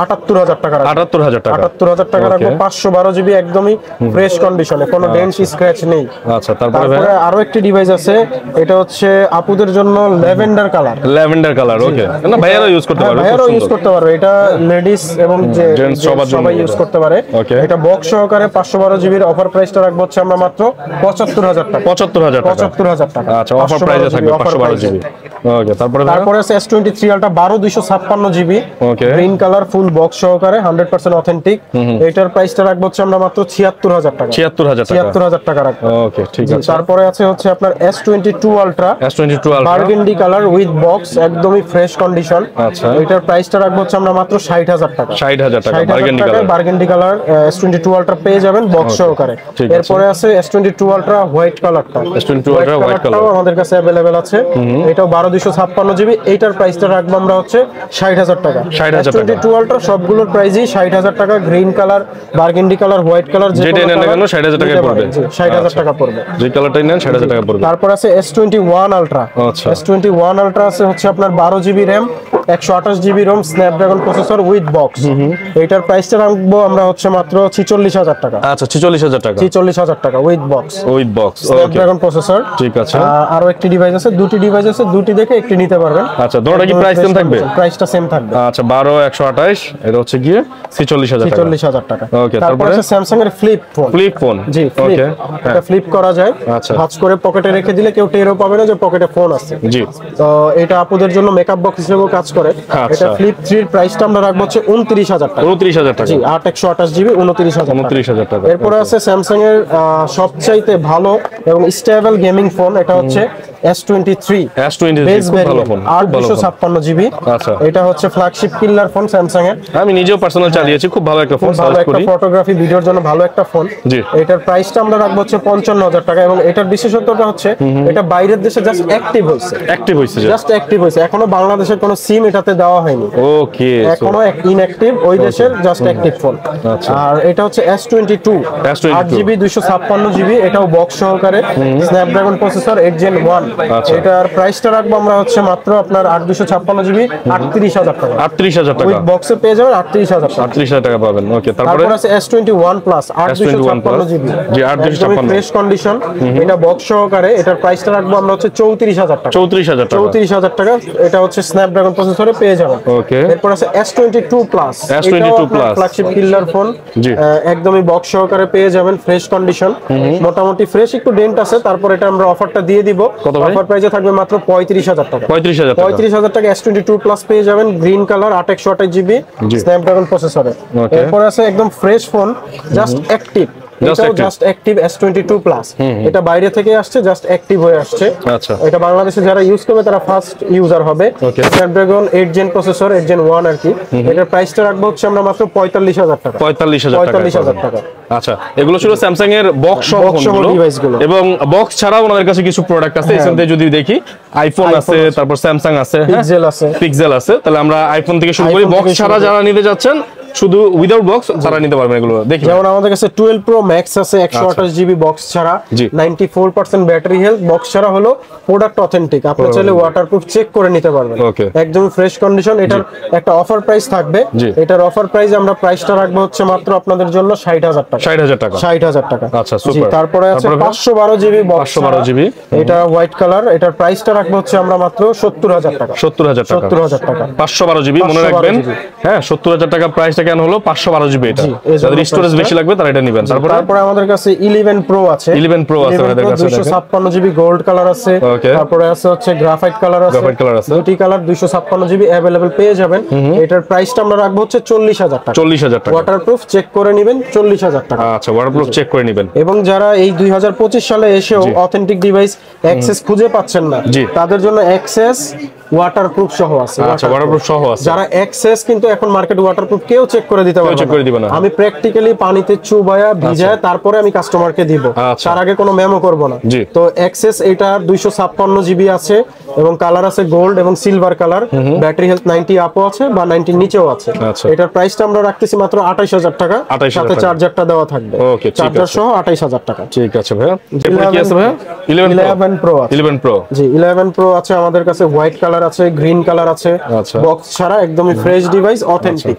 78000 টাকা রাখবো। 78000 টাকা রাখবো। 512 জিবি একদমই ফ্রেশ কন্ডিশনে, কোনো ডেন্ট স্ক্র্যাচ নেই। আচ্ছা, তারপরে আরো একটি ডিভাইস আছে, এটা হচ্ছে আপুদের জন্য ল্যাভেন্ডার কালার। ওকে, না ভাইয়ারা ইউজ করতে পারবে, ভাইয়ারা ইউজ করতে পারবে। এটা লেডিস এবং জেন্টস সবাই ইউজ করতে পারে। এটা বক্স সহকারে 512 জিবির অফার প্রাইসটা রাখবো হচ্ছে আমরা মাত্র 75000 টাকা। 75000 টাকা। আচ্ছা, অফার প্রাইসে থাকবে 512 জিবি। ওকে, তারপরে আছে S23 Ultra 12256 GB green colour full box সহকারে 100% অথেন্টিক। এটার প্রাইসটা রাখবো হচ্ছে আমরা মাত্র 76000 টাকা। 76000 টাকা রাখবো। ওকে, ঠিক আছে। তারপরে আছে হচ্ছে আপনার S22 Ultra burgundy colour with box, একদমই ফ্রেশ কন্ডিশন। আচ্ছা, এটার প্রাইসটা রাখবো হচ্ছে আমরা মাত্র 60000 টাকা। 60000 টাকা বার্গেন্ডি কালার S22 Ultra পেয়ে যাবেন বক্স সহকারে। এরপরে আছে S22 Ultra হোয়াইট কালারটা। S22 Ultra হোয়াইট কালার আমাদের কাছে अवेलेबल আছে। এটাও 12256 জিবি। এইটার প্রাইসটা রাখবো আমরা হচ্ছে 60000 টাকা। S22 Ultra সবগুলোর প্রাইসই 60000 টাকা। Green colour, burgundy colour, white colour যেটা নেন না কেন 60000 টাকা পড়বে। 60000 টাকা পড়বে, যে কালারটাই নেন 60000 টাকা পড়বে। তারপর আছে S21 Ultra। S21 Ultra আছে হচ্ছে আপনার 12 GB RAM 128 GB ROM Snapdragon processor with box. এইটার প্রাইসটা রাখবো আমরা হচ্ছে মাত্র 46000 টাকা। আচ্ছা, 46000 টাকা। 46000 টাকা উইথ বক্স। স্ন্যাপড্রাগন প্রসেসর, ঠিক আছে। আরো একটি ডিভাইস আছে, দুটি ডিভাইস আছে, দুটি দেখে একটি নিতে পারবেন। আচ্ছা, দুটোটা কি প্রাইস সেম থাকবে? প্রাইসটা সেম থাকবে। আচ্ছা, 12 128, এটা হচ্ছে গিয়ে 46000 টাকা। ওকে, তারপরে আছে স্যামসাং এর ফ্লিপ ফোন। জি, ওকে, এটা ফ্লিপ করা যায়। আচ্ছা, ভাঁজ করে পকেটে রেখে দিলে কেউ টেরও পাবে না যে পকেটে ফোন আছে। জি, তো এটা আপুদের জন্য মেকআপ বক্স হিসেবেও কাজ করে। এটা ফ্লিপ 3 এর প্রাইসটা আমরা রাখবো হচ্ছে 29000 টাকা। 29000 টাকা। জি, 8128 জিবি 29000 টাকা। এরপর আছে স্যামসাং এর সবচাইতে ভালো এবং স্টেবল গেমিং ফোন, এটা হচ্ছে S23 ভালো ফোন, 8256 জিবি। আচ্ছা, এটা হচ্ছে ফ্ল্যাগশিপ কিলার ফোন স্যামসাং এর। আমি নিজেও পার্সোনাল চালিয়েছি, খুব ভালো একটা ফোন, ভালো একটা ফটোগ্রাফি ভিডিওর জন্য ভালো একটা ফোন। এটার প্রাইসটা আমরা রাখবো হচ্ছে 55000 টাকা। এবং এটার বিশেষত্বটা হচ্ছে এটা বাইরের দেশে জাস্ট অ্যাক্টিভ হয়েছে, এখনো বাংলাদেশের কোনো সিম এটাতে দেওয়া হয়নি। ওকে, এখনো ইনঅ্যাক্টিভ, ওই দেশের জাস্ট অ্যাক্টিভ ফোন। আর এটা হচ্ছে S22 8GB 256 জিবি, এটাও বক্স সহকারে স্ন্যাপড্রাগন প্রসেসর 8 Gen 1। এটার প্রাইসটা রাখবো আমরা হচ্ছে মাত্র আপনার 8256 জিবি 38000 টাকা। 38000 টাকা উইথ বক্সে পেয়ে যাবেন 38000 টাকা পাবেন। ওকে, তারপরে আছে S21 Plus 8256 জিবি। জি, 8256 ফ্রেশ কন্ডিশন, এটা বক্স সহকারে। এটার প্রাইসটা রাখবো আমরা হচ্ছে 34000 টাকা। 34000 টাকা। এটা হচ্ছে স্ন্যাপড্রাগন প্রসেসরে পেয়ে যাবেন। ওকে, এরপর আছে S22 Plus flagship killer phone, একদমই বক্স সহকারে পেয়ে যাবেন, ফ্রেশ কন্ডিশন, মোটামুটি ফ্রেশ, একটু ডেন্ট আছে। তারপর এটা আমরা অফারটা দিয়ে দিব। অফার প্রাইসে থাকবে মাত্র 35000 টাকা। 35000 টাকা S22 Plus পেয়ে যাবেন, গ্রিন কালার 8128 জিবি স্ন্যাপড্রাগন প্রসেসরে। এরপর আছে একদম fresh phone, just active, just active S22 Plus। এটা বাইরে থেকে আসছে, জাস্ট অ্যাক্টিভ হয়ে আসছে। আচ্ছা, এটা বাংলাদেশে যারা ইউজ করবে তারা ফার্স্ট ইউজার হবে। স্ন্যাপড্রাগন 8 Gen প্রসেসর 8 Gen 1 আর কি। এটার প্রাইসটা রাখবো হচ্ছে আমরা মাত্র 45000 টাকা। 45000 টাকা। আচ্ছা, এগুলো ছিল স্যামসাং এর বক্স সহ ডিভাইসগুলো। এবং বক্স ছাড়াও ওনাদের কাছে কিছু প্রোডাক্ট আছে। এখান থেকে যদি দেখি আইফোন আছে, তারপর স্যামসাং আছে, পিক্সেল আছে। তাহলে আমরা আইফোন থেকে শুরু করি। বক্স ছাড়া যারা নিতে যাচ্ছেন, শুধু উইদাউট বক্স তারা নিতে পারবেন এগুলো। দেখি, যেমন আমাদের কাছে 12 Pro Max আছে 128 জিবি বক্স ছাড়া, 94% ব্যাটারি হেলথ। বক্স ছাড়া হলো প্রোডাক্ট অথেন্টিক, আপনি চাইলে ওয়াটারপ্রুফ চেক করে নিতে পারবেন, একদম ফ্রেশ কন্ডিশন। এটার একটা অফার প্রাইস থাকবে। এটার অফার প্রাইস আমরা প্রাইসটা রাখবো হচ্ছে মাত্র আপনাদের জন্য 60000 টাকা। 60000 টাকা। আচ্ছা, সুপার। তারপরে আছে 512 জিবি বক্স, 512 জিবি, এটা হোয়াইট কালার। এটার প্রাইসটা রাখবো হচ্ছে আমরা মাত্র 70000 টাকা। 70000 টাকা। 512 জিবি মনে রাখবেন। হ্যাঁ, 70000 টাকা প্রাইস কেন হলো? 512 জিবি। এটা যাদের স্টোরেজ বেশি লাগবে তারা এটা নেবেন। তারপরে আমাদের কাছে 11 Pro আছে। 11 Pro আছে আমাদের কাছে, 256 জিবি গোল্ড কালার আছে। তারপরে আছে হচ্ছে গ্রাফাইট কালার আছে। দুটি কালার 256 জিবি अवेलेबल পেয়ে যাবেন। এটার প্রাইসটা আমরা রাখবো হচ্ছে 40000 টাকা। 40000 টাকা। ওয়াটারপ্রুফ চেক করে নেবেন, 40000 টাকা। আচ্ছা, ওয়াটারপ্রুফ চেক করে নেবেন। এবং যারা এই 2025 সালে এসেও অথেন্টিক ডিভাইস অ্যাক্সেস খুঁজে পাচ্ছেন না, তাদের জন্য অ্যাক্সেস ওয়াটারপ্রুফ সহ আছে। আচ্ছা, ওয়াটারপ্রুফ সহ আছে। যারা এক্সেস কিন্তু এখন মার্কেট ওয়াটারপ্রুফ কেউ চেক করে দিতে পারবে না, আমি প্র্যাকটিক্যালি পানিতে চুবায়া ভিজায় তারপরে আমি কাস্টমারকে দিব, তার আগে কোনো মেমো করব না। তো এক্সেস এটার 256 জিবি আছে এবং কালার আছে গোল্ড এবং সিলভার কালার, ব্যাটারি হেলথ 90 আপও আছে বা 90 নিচেও আছে। এটার প্রাইসটা আমরা রাখতেছি মাত্র 28000 টাকা, সাথে চার্জারটা দেওয়া থাকবে, চার্জার সহ 28000 টাকা। ঠিক আছে ভাইয়া। এরপর কি আছে ভাইয়া? 11 প্রো আছে। 11 প্রো, জি 11 প্রো আছে আমাদের কাছে, হোয়াইট কালার আছে, গ্রিন কালার আছে, বক্স ছাড়া একদমই ফ্রেশ ডিভাইস, অথেন্টিক।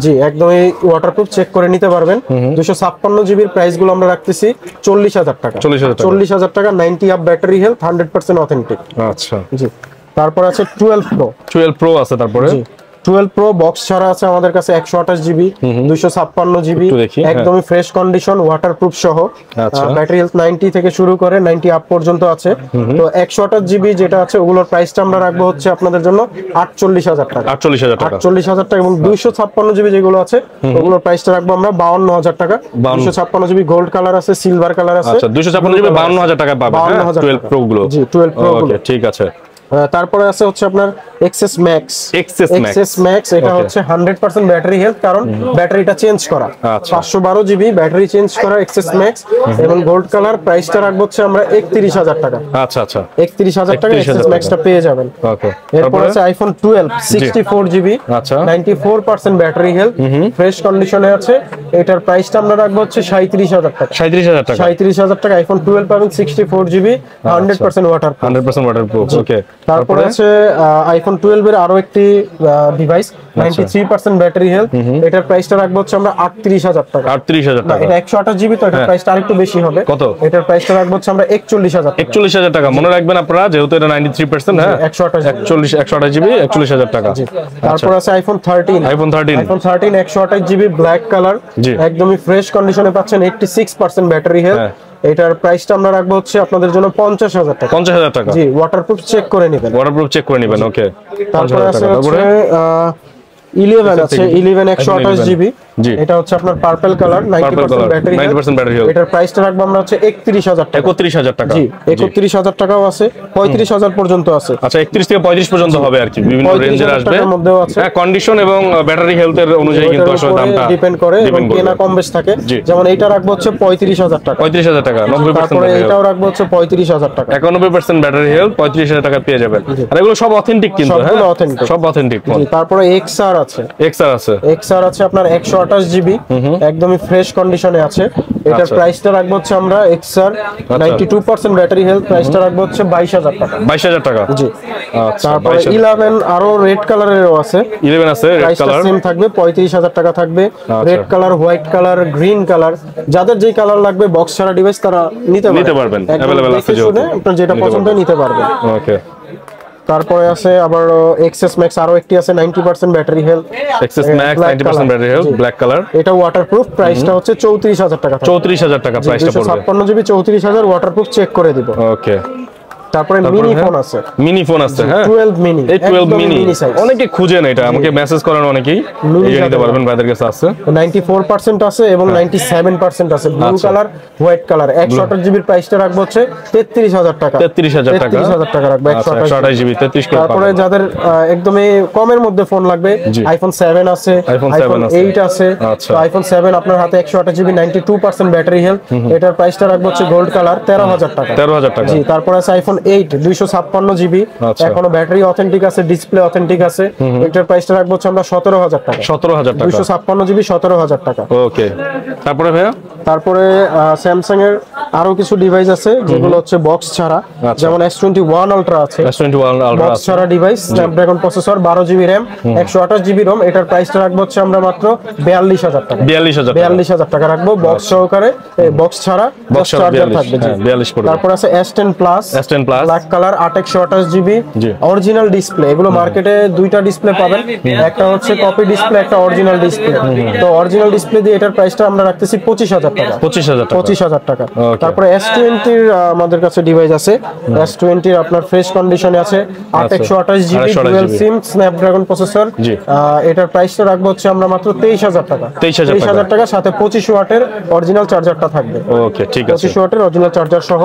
জি একদমই ওয়াটারপ্রুফ, চেক করে নিতে পারবেন। 256 জিবির প্রাইস গুলো আমরা রাখতেছি 40000 টাকা। 40000 টাকা, 90 আপ ব্যাটারি হেলথ, 100% অথেন্টিক। আচ্ছা জি। তারপর আছে 12 প্রো। 12 প্রো আছে তারপরে? 12 প্রো বক্স ছাড়া আছে আমাদের কাছে 128 জিবি, 256 জিবি, একদমই ফ্রেশ কন্ডিশন, ওয়াটারপ্রুফ সহ, ব্যাটারি হেলথ 90 থেকে শুরু করে 90 আপ পর্যন্ত আছে। তো 128 জিবি যেটা আছে ওগুলোর প্রাইসটা আমরা রাখবো হচ্ছে আপনাদের জন্য 48000 টাকা। 48000 টাকা। এবং 256 জিবি যেগুলো আছে ওগুলোর প্রাইসটা রাখবো আমরা 52000 টাকা। 256 জিবি গোল্ড কালার আছে, সিলভার কালার আছে। আচ্ছা, 256 জিবি 52000 টাকা পাবেন 12 প্রো গুলো। জি 12 প্রো গুলো। ওকে, ঠিক আছে। তারপরে আছে হচ্ছে আপনার এক্সেস ম্যাক্স। এটা হচ্ছে 100% ব্যাটারি হেলথ, কারণ ব্যাটারিটা চেঞ্জ করা, 512 জিবি ব্যাটারি চেঞ্জ করা এক্সেস ম্যাক্স এবং গোল্ড কালার। প্রাইসটা রাখবো হচ্ছে আমরা 31000 টাকা। আচ্ছা আচ্ছা, 31000 টাকা এক্সেস ম্যাক্সটা পেয়ে যাবেন। ওকে। এরপর আছে iPhone 12 64 GB, 94% battery health, fresh কন্ডিশনে আছে। এটার প্রাইসটা আমরা রাখবো হচ্ছে 37000 টাকা। 37000 টাকা আইফোন 12 পাবেন, 64 জিবি, 100% ওয়াটারপ্রুফ। ওকে। তারপরে আছে আইফোন 12 এর আরো একটি ডিভাইস, 93% ব্যাটারি হেলথ। এটার প্রাইসটা রাখবো হচ্ছে আমরা 38000 টাকা। 38000 টাকা। এটা 128 জিবি, তো এটার প্রাইসটা আরেকটু বেশি হবে। কত? এটার প্রাইসটা রাখবো হচ্ছে আমরা 41000 টাকা। 41000 টাকা মনে রাখবেন আপনারা, যেহেতু এটা 93%। হ্যাঁ, 128 জিবি 41000 টাকা। তারপর আছে iPhone 13। IPhone 13 128 GB black colour, একদমই ফ্রেশ কন্ডিশনে পাচ্ছেন, 86% ব্যাটারি হেলথ। এটার প্রাইসটা আমরা রাখবো হচ্ছে আপনাদের জন্য 50000 টাকা। 50000 টাকা। জি, ওয়াটারপ্রুফ চেক করে নেবেন। ওকে। তারপরে আছে 11 আছে, 11 128 জিবি। এটা হচ্ছে আপনার পার্পল কালার, 90% ব্যাটারি হেলথ। এটার প্রাইসটা রাখবো আমরা হচ্ছে 31000 টাকা। 31000 টাকা। জি, 31000 টাকাও আছে, 35000 পর্যন্ত আছে। আচ্ছা, 31 থেকে 35 পর্যন্ত হবে আর কি, বিভিন্ন রেঞ্জের আসবে। হ্যাঁ, কন্ডিশন এবং ব্যাটারি হেলথের অনুযায়ী কিন্তু আসলে দামটা ডিপেন্ড করে এবং কেনা কম বেশ থাকে। যেমন এইটা রাখবো হচ্ছে 35000 টাকা। 35000 টাকা, 90%। তারপরে এটাও রাখবো হচ্ছে 35000 টাকা। 91% ব্যাটারি হেলথ, 35000 টাকা পেয়ে যাবেন। আর এগুলো সব অথেন্টিক কিন্তু, হ্যাঁ সব অথেন্টিক। তারপরে XR আছে, XR আছে আপনার 128 জিবি, একদমই ফ্রেশ কন্ডিশনে আছে। এটার প্রাইসটা রাখবো হচ্ছে আমরা XR 92% ব্যাটারি হেলথ, প্রাইসটা রাখবো হচ্ছে 22000 টাকা। 22000 টাকা। জি। তারপরে 11 আরো রেড কালারেরও আছে, 11 আছে রেড কালার, সেম থাকবে, 35000 টাকা থাকবে। Red colour, white colour, green colour, যাদের যেই কালার লাগবে বক্স ছাড়া ডিভাইস তারা নিতে পারবেন। अवेलेबल আছে, আপনার যেটা পছন্দ নিতে পারবেন। ওকে। তারপরে আছে আবার এক্সএস ম্যাক্স, আরো একটি আছে 90% battery health, XS max 90% battery health, black colour. এটা ওয়াটারপ্রুফ, প্রাইসটা হচ্ছে 34000 টাকা। 34000 টাকা প্রাইসটা পড়বে। 56 জিবি 34000, ওয়াটারপ্রুফ, চেক করে দিব। ওকে। তারপরে মিনি ফোন আছে, হ্যাঁ 12 মিনি। এই 12 মিনি অনেকে খুঁজেন, এটা আমাকে মেসেজ করেন অনেকেই, এই নিতে পারবেন, ভাইদের কাছে আছে। 94% আছে এবং 97% আছে, ব্লু কালার, হোয়াইট কালার। 128 জিবির প্রাইসটা রাখবো হচ্ছে 33000 টাকা। 33000 টাকা রাখবো 128 জিবি 33 করে। তারপরে যাদের একদমই কমের মধ্যে ফোন লাগবে, আইফোন 7 আছে, আইফোন 8 আছে। তো আইফোন 7 আপনার হাতে 128 জিবি, 92% ব্যাটারি হেলথ। এটার প্রাইসটা রাখবো হচ্ছে গোল্ড কালার 13000 টাকা। 13000 টাকা। জি। তারপর আছে আইফোন 8 256 জিবি, এখনো ব্যাটারি অথেন্টিক আছে, ডিসপ্লে অথেন্টিক আছে। এটার প্রাইসটা রাখবো হচ্ছে আমরা 17000 টাকা। 17000 টাকা। 256 জিবি 17000 টাকা। ওকে। তারপরে ভাইয়া, তারপরে স্যামসাং এর আরো কিছু ডিভাইস আছে যেগুলো হচ্ছে বক্স ছাড়া, যেমন S21 আলট্রা আছে, S21 আলট্রা বক্স ছাড়া device, Snapdragon processor, 12 GB RAM, 128 GB ROM. এটার প্রাইসটা রাখবো হচ্ছে আমরা মাত্র 42000 টাকা। 42000 টাকা রাখবো বক্স সহকারে, বক্স ছাড়া, বক্স চার্জার থাকবে। জি, 42 পড়বে। তারপর আছে S10 plus, black colour, 8 GB, original display. এগুলো মার্কেটে দুইটা ডিসপ্লে পাবেন, একটা হচ্ছে কপি ডিসপ্লে, একটা অরিজিনাল ডিসপ্লে। তো অরিজিনাল ডিসপ্লে দিয়ে এটার প্রাইসটা আমরা রাখতেছি 25000 টাকা। 25000 টাকা। তারপরে S20 এর আমাদের কাছে ডিভাইস আছে। S20 এর আপনার ফ্রেশ কন্ডিশনে আছে, 828 GB dual SIM Snapdragon processor. এটার প্রাইসটা রাখবো হচ্ছে আমরা মাত্র 23000 টাকা। 23000 টাকা, সাথে 25 ওয়াটের অরিজিনাল চার্জারটা থাকবে। ওকে, ঠিক আছে, 25 ওয়াটের অরিজিনাল চার্জার সহ।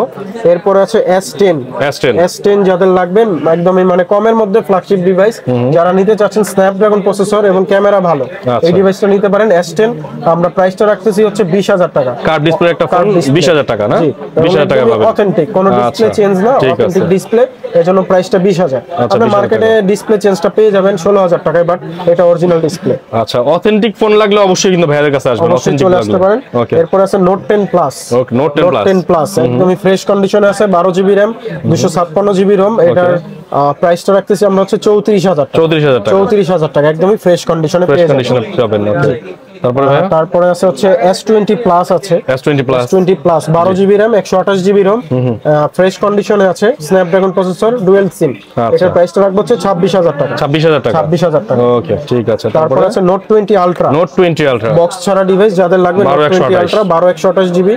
এরপর আছে S10 যাদের লাগবে একদমই মানে কমের মধ্যে ফ্ল্যাগশিপ ডিভাইস, যারা নিতে চাচ্ছেন স্ন্যাপড্রাগন প্রসেসর এবং ক্যামেরা ভালো, এই ডিভাইসটা নিতে পারেন। S10 আমরা প্রাইসটা রাখতেছি হচ্ছে 20000 টাকা। কার্ভ ডিসপ্লে একটা ফোন 20000 টাকা না? 20000 টাকা পাবেন। অথেন্টিক, কোনো ডিসপ্লে চেঞ্জ না, অথেন্টিক ডিসপ্লে, এজন্য প্রাইসটা 20000। আপনি মার্কেটে ডিসপ্লে চেঞ্জটা পেয়ে যাবেন 16000 টাকায়, বাট এটা অরিজিনাল ডিসপ্লে। আচ্ছা, অথেন্টিক ফোন লাগলে অবশ্যই কিন্তু ভাইয়ের কাছে আসবেন, অথেন্টিক চলে আসতে পারেন। এরপর আছে নোট 10 প্লাস। নোট 10 প্লাস একদমই ফ্রেশ কন্ডিশনে আছে, 12 জিবি র‍্যাম, 256 জিবি রম। এটার প্রাইসটা রাখতেছি আমরা হচ্ছে 34000 টাকা, একদমই ফ্রেশ কন্ডিশনে পেয়ে যাবেন। তারপরে আছে হচ্ছে S20 প্লাস আছে। S20 plus 12 GB RAM, 128 GB ROM, fresh কন্ডিশনে আছে, স্ন্যাপড্রাগন প্রসেসর, ডুয়াল সিম। এটার প্রাইসটা রাখবো হচ্ছে 26000 টাকা। 26000 টাকা। ওকে, ঠিক আছে। তারপরে আছে নোট 20 আলট্রা। বক্স ছাড়া ডিভাইস যাদের লাগবে, নোট 20 আলট্রা 12 128 জিবি।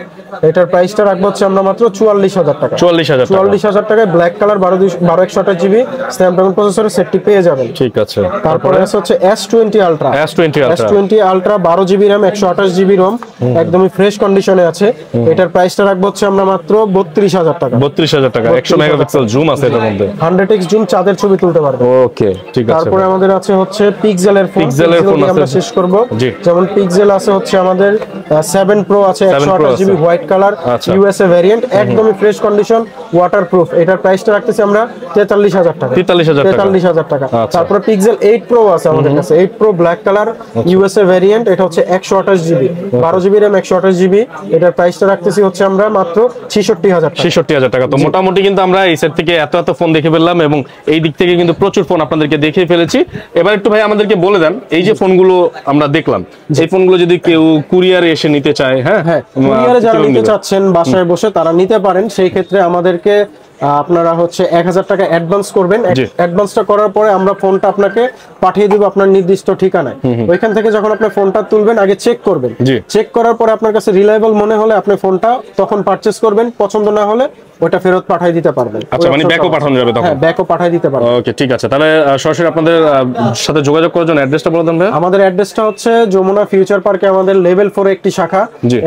এটার প্রাইসটা রাখবো হচ্ছে আমরা মাত্র 44000 টাকা। 44000 টাকায় ব্ল্যাক কালার 12 128 জিবি স্ন্যাপড্রাগন প্রসেসরের সেটটি পেয়ে যাবেন। ঠিক আছে। তারপরে আছে হচ্ছে S20 ultra 12 GB RAM, 128 GB ROM, একদমই ফ্রেশ কন্ডিশনে আছে। এটার প্রাইসটা রাখবো হচ্ছে আমরা মাত্র 32000 টাকা। 32000 টাকা, 100 মেগাপিক্সেল জুম আছে এটার মধ্যে, 100x জুম, চাঁদের ছবি তুলতে পারবে। ওকে, ঠিক আছে। তারপরে আমাদের আছে হচ্ছে পিক্সেলের ফোন আমরা শেষ করব। যেমন পিক্সেল আছে হচ্ছে আমাদের 7 প্রো আছে, 128 GB white colour, USA variant, একদমই ফ্রেশ কন্ডিশন, ওয়াটারপ্রুফ। এটার প্রাইসটা রাখতেছি আমরা 43000 টাকা। 43000 টাকা। তারপরে পিক্সেল 8 প্রো আছে আমাদের কাছে, 8 pro black colour, USA variant, এটা হচ্ছে 128 জিবি, 12 জিবি র‍্যাম, 128 জিবি। এটার প্রাইসটা রাখতেছি হচ্ছে আমরা মাত্র 66000 টাকা। তো মোটামুটি কিন্তু আমরা এই সেট থেকে এত ফোন দেখে ফেললাম এবং এই দিক থেকে কিন্তু প্রচুর ফোন আপনাদেরকে দেখিয়ে ফেলেছি। এবার একটু ভাই আমাদেরকে বলে দেন, এই যে ফোনগুলো আমরা দেখলাম, এই ফোনগুলো যদি কেউ কুরিয়ারে এসে নিতে চায়, হ্যাঁ, কুরিয়ারে যারা নিতে চাচ্ছেন বাসায় বসে তারা নিতে পারেন। সেই ক্ষেত্রে আমাদেরকে আপনারা হচ্ছে 1000 টাকা অ্যাডভান্স করবেন। অ্যাডভান্সটা করার পরে আমরা ফোনটা আপনাকে পাঠিয়ে দিব আপনার নির্দিষ্ট ঠিকানায়। ওইখান থেকে যখন আপনি ফোনটা তুলবেন আগে চেক করবেন, চেক করার পরে আপনার কাছে রিলায়েবল মনে হলে আপনি ফোনটা তখন পারচেজ করবেন, পছন্দ না হলে ওটা ফেরত পাঠিয়ে দিতে পারবেন। আচ্ছা, মানে ব্যাকও পাঠানো যাবে তখন? হ্যাঁ, ব্যাকও পাঠিয়ে দিতে পারবেন। ওকে, ঠিক আছে। তাহলে সরাসরি আপনাদের সাথে যোগাযোগ করার জন্য অ্যাড্রেসটা বলে দেন ভাই। আমাদের অ্যাড্রেসটা হচ্ছে যমুনা ফিউচার পার্কে আমাদের লেভেল 4 একটি শাখা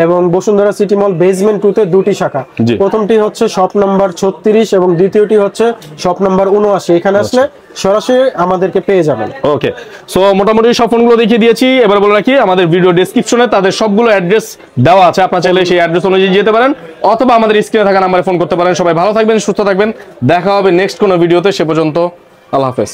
এবং বসুন্ধরা সিটি মল বেসমেন্ট 2 তে দুটি শাখা। প্রথমটি হচ্ছে শপ নাম্বার 36 এবং দ্বিতীয়টি হচ্ছে শপ নাম্বার 79। এখানে আসলে সরাসরি আমাদেরকে পেয়ে যাবেন। ওকে, সো মোটামুটি সব ফোনগুলো দেখিয়ে দিয়েছি। এবার বলে রাখি, আমাদের ভিডিও ডেসক্রিপশনে তাদের সবগুলো অ্যাড্রেস দেওয়া আছে, আপনারা চাইলে সেই অ্যাড্রেস অনুযায়ী যেতে পারেন অথবা আমাদের স্ক্রিনে থাকা নাম্বারে ফোন করতে পারেন। সবাই ভালো থাকবেন, সুস্থ থাকবেন, দেখা হবে নেক্সট কোনো ভিডিওতে। সে পর্যন্ত আল্লাহ হাফেজ।